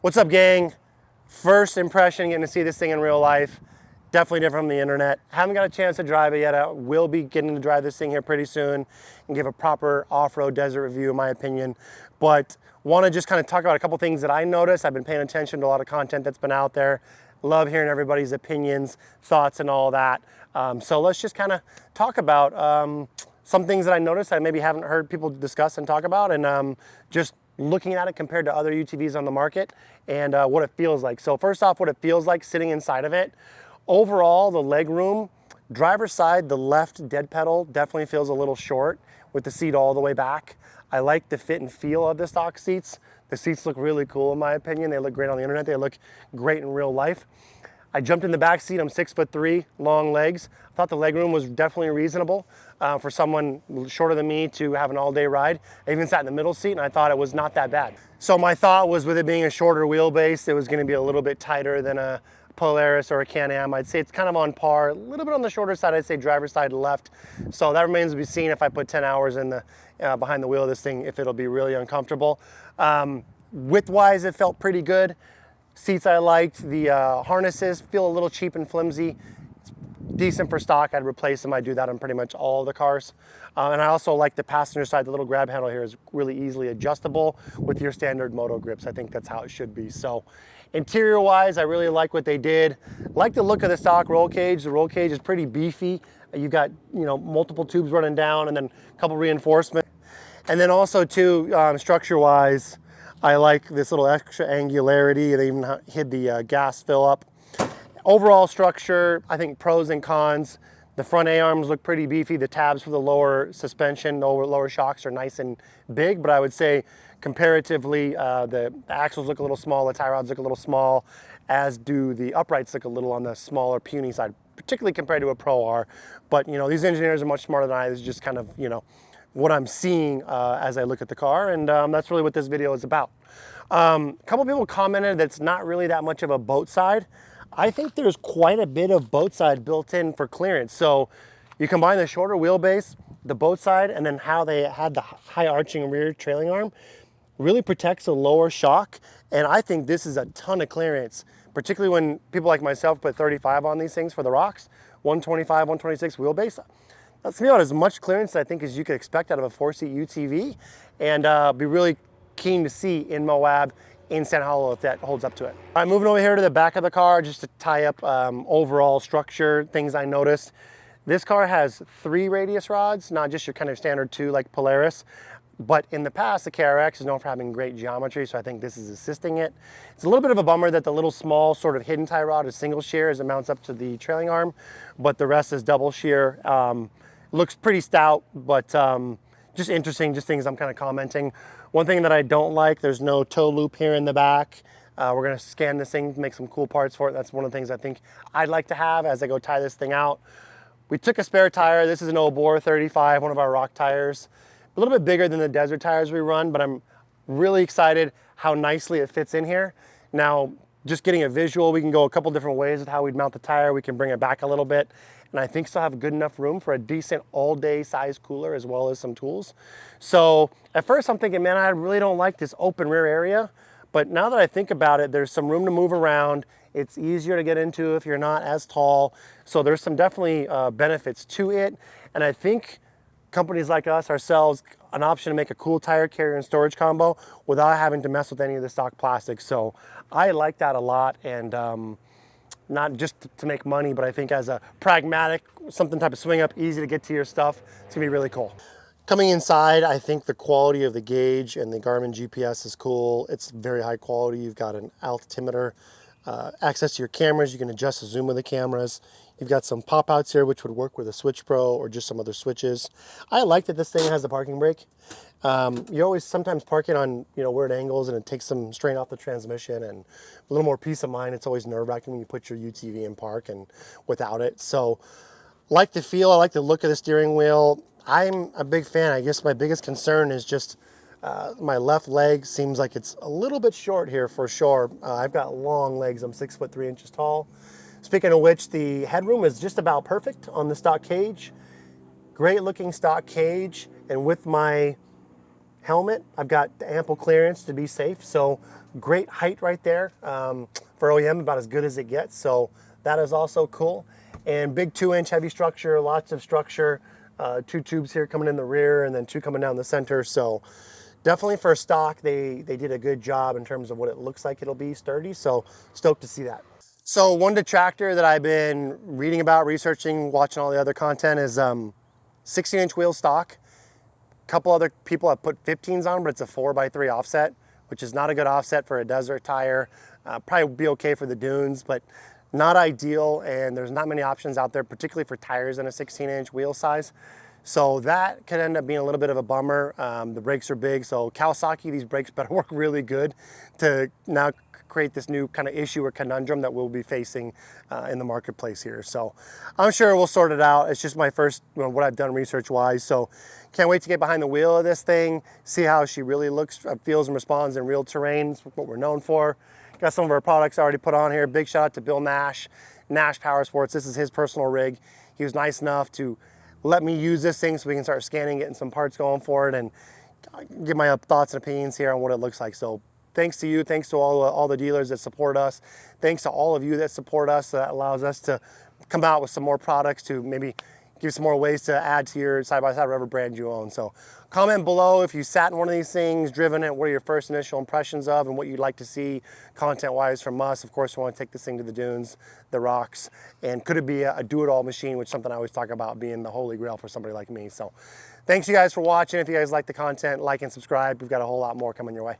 What's up, gang? First impression, getting to see this thing in real life. Definitely different from the internet. Haven't got a chance to drive it yet. I will be getting to drive this thing here pretty soon and give a proper off-road desert review, in my opinion. But want to just kind of talk about a couple things that I noticed. I've been paying attention to a lot of content that's been out there. Love hearing everybody's opinions, thoughts, and all that. So let's just kind of talk about some things that I noticed I maybe haven't heard people discuss and talk about, and just looking at it compared to other UTVs on the market and what it feels like. So first off, what it feels like sitting inside of it. Overall, the leg room, driver's side, the left dead pedal definitely feels a little short with the seat all the way back. I like the fit and feel of the stock seats. The seats look really cool in my opinion. They look great on the internet. They look great in real life. I jumped in the back seat. I'm 6'3", long legs. I thought the leg room was definitely reasonable for someone shorter than me to have an all-day ride. I even sat in the middle seat and I thought it was not that bad. So my thought was, with it being a shorter wheelbase, it was going to be a little bit tighter than a Polaris or a Can-Am. I'd say it's kind of on par, a little bit on the shorter side. I'd say driver's side left. So that remains to be seen if I put 10 hours in the behind the wheel of this thing, if it'll be really uncomfortable. Width-wise, it felt pretty good. Seats I liked. The harnesses feel a little cheap and flimsy. It's decent for stock. I'd replace them. I do that on pretty much all of the cars. And I also like the passenger side. The little grab handle here is really easily adjustable with your standard moto grips. I think that's how it should be. So interior wise, I really like what they did. Like the look of the stock roll cage. The roll cage is pretty beefy. You've got, you know, multiple tubes running down and then a couple reinforcements. And then also too, structure wise, I like this little extra angularity. They even hid the gas fill up. Overall structure, I think pros and cons. The front A-arms look pretty beefy. The tabs for the lower suspension, lower shocks are nice and big, but I would say comparatively, the axles look a little small, the tie rods look a little small, as do the uprights look a little on the smaller, puny side, particularly compared to a Pro R. But, you know, these engineers are much smarter than I. This is just kind of, you know, what I'm seeing as I look at the car, and that's really what this video is about. A couple people commented that it's not really that much of a boat side. I think there's quite a bit of boat side built in for clearance. So you combine the shorter wheelbase, the boat side, and then how they had the high arching rear trailing arm, really protects the lower shock. And I think this is a ton of clearance, particularly when people like myself put 35 on these things for the rocks, 125, 126 wheelbase. That's about as much clearance, I think, as you could expect out of a 4-seat UTV, and be really keen to see in Moab, in Sand Hollow, if that holds up to it. All right, moving over here to the back of the car, just to tie up overall structure, things I noticed. This car has 3 radius rods, not just your kind of standard 2 like Polaris. But in the past, the KRX is known for having great geometry, so I think this is assisting it. It's a little bit of a bummer that the little small sort of hidden tie rod is single shear as it mounts up to the trailing arm, but the rest is double shear. Looks pretty stout, but just interesting, just things I'm kind of commenting. One thing that I don't like, there's no tow loop here in the back. We're gonna scan this thing to make some cool parts for it. That's one of the things I think I'd like to have as I go tie this thing out. We took a spare tire. This is an old bore 35, one of our rock tires. A little bit bigger than the desert tires we run, but I'm really excited how nicely it fits in here. Now, just getting a visual, we can go a couple different ways with how we'd mount the tire. We can bring it back a little bit, and I think still have good enough room for a decent all-day size cooler as well as some tools. So at first I'm thinking, man, I really don't like this open rear area, but now that I think about it, there's some room to move around. It's easier to get into if you're not as tall. So there's some definitely benefits to it, and I think companies like us, ourselves, an option to make a cool tire carrier and storage combo without having to mess with any of the stock plastics. So I like that a lot, and not just to make money, but I think as a pragmatic, something type of swing up, easy to get to your stuff, it's gonna be really cool. Coming inside, I think the quality of the gauge and the Garmin GPS is cool. It's very high quality. You've got an altimeter, access to your cameras. You can adjust the zoom of the cameras. You've got some pop outs here, which would work with a Switch Pro or just some other switches. I like that this thing has a parking brake. You always sometimes park it on, you know, weird angles, and it takes some strain off the transmission and a little more peace of mind. It's always nerve-wracking when you put your UTV in park and without it. So like the feel, I like the look of the steering wheel. I'm a big fan. I guess my biggest concern is just my left leg seems like it's a little bit short here for sure. I've got long legs. I'm 6'3" tall. Speaking of which, the headroom is just about perfect on the stock cage. Great looking stock cage, and with my helmet. I've got ample clearance to be safe, so great height right there for OEM, about as good as it gets. So that is also cool. And big 2-inch heavy structure, lots of structure. 2 tubes here coming in the rear and then 2 coming down the center. So definitely for stock, they did a good job in terms of what it looks like it'll be sturdy. So stoked to see that. So one detractor that I've been reading about, researching, watching all the other content is 16-inch wheel stock. A couple other people have put 15s on, but it's a 4x3 offset, which is not a good offset for a desert tire. Probably be okay for the dunes, but not ideal. And there's not many options out there, particularly for tires in a 16-inch wheel size. So that could end up being a little bit of a bummer. The brakes are big, so Kawasaki, these brakes better work really good to now create this new kind of issue or conundrum that we'll be facing in the marketplace here. So I'm sure we'll sort it out. It's just my first, what I've done research-wise. So can't wait to get behind the wheel of this thing, see how she really looks, feels, and responds in real terrain. It's what we're known for. Got some of our products already put on here. Big shout out to Bill Nash, Nash Power Sports. This is his personal rig. He was nice enough to let me use this thing so we can start scanning, getting some parts going for it, and give my thoughts and opinions here on what it looks like. So thanks to you, thanks to all the dealers that support us, thanks to all of you that support us. That allows us to come out with some more products to maybe give some more ways to add to your side-by-side, whatever brand you own. So comment below if you sat in one of these things, driven it, what are your first initial impressions of, and what you'd like to see content-wise from us. Of course, we want to take this thing to the dunes, the rocks, and could it be a do-it-all machine, which is something I always talk about being the holy grail for somebody like me. So thanks you guys for watching. If you guys like the content, like and subscribe. We've got a whole lot more coming your way.